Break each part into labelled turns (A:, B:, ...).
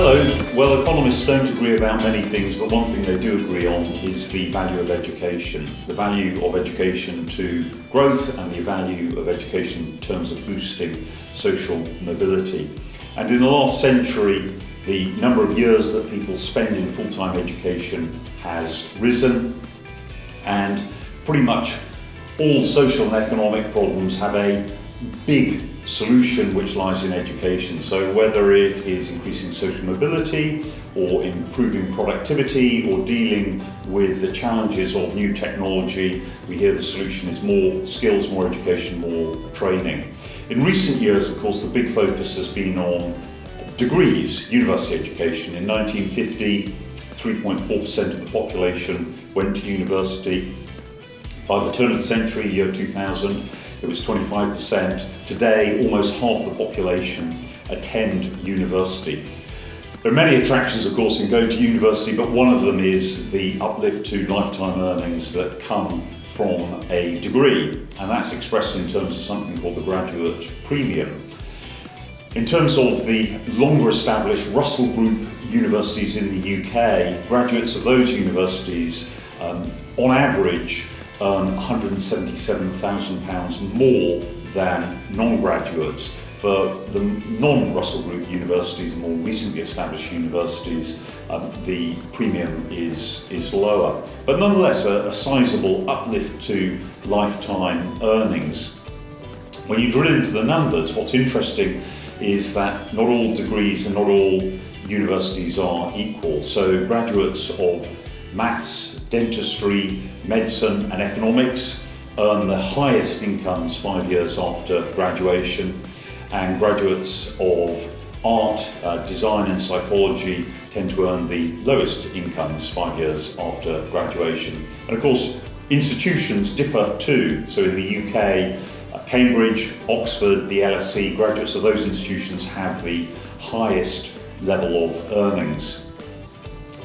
A: Hello. Well, economists don't agree about many things, but one thing they do agree on is the value of education. The value of education to growth and the value of education in terms of boosting social mobility. And in the last century, the number of years that people spend in full-time education has risen, and pretty much all social and economic problems have a big solution which lies in education. So whether it is increasing social mobility or improving productivity or dealing with the challenges of new technology, we hear the solution is more skills, more education, more training. In recent years, of course, the big focus has been on degrees, university education. In 1950, 3.4% of the population went to university. By the turn of the century, year 2000, it was 25%. Today, almost half the population attend university. There are many attractions, of course, in going to university, but one of them is the uplift to lifetime earnings that come from a degree, and that's expressed in terms of something called the graduate premium. In terms of the longer established Russell Group universities in the UK, graduates of those universities, on average, earn £177,000 more than non-graduates. For the non-Russell Group universities, the more recently established universities, the premium is lower. But nonetheless, a sizable uplift to lifetime earnings. When you drill into the numbers, what's interesting is that not all degrees and not all universities are equal. So graduates of maths, dentistry, medicine and economics earn the highest incomes 5 years after graduation, and graduates of art, design and psychology tend to earn the lowest incomes 5 years after graduation. And of course, institutions differ too. So in the UK, Cambridge, Oxford, the LSE, graduates of those institutions have the highest level of earnings.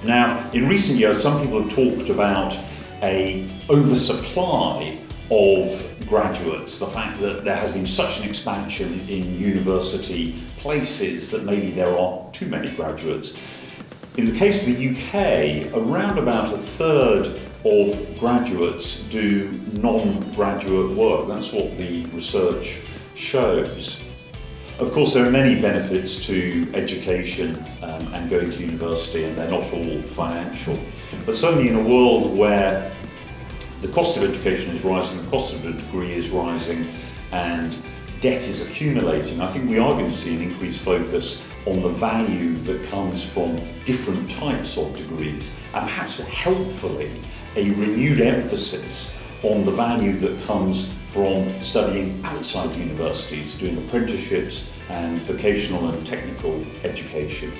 A: Now, in recent years, some people have talked about an oversupply of graduates, the fact that there has been such an expansion in university places that maybe there are too many graduates. In the case of the UK, around about a third of graduates do non-graduate work. That's what the research shows. Of course, there are many benefits to education and going to university, and they're not all financial. But certainly in a world where the cost of education is rising, the cost of a degree is rising, and debt is accumulating, I think we are going to see an increased focus on the value that comes from different types of degrees, and perhaps helpfully a renewed emphasis on the value that comes from studying outside universities, doing apprenticeships and vocational and technical education.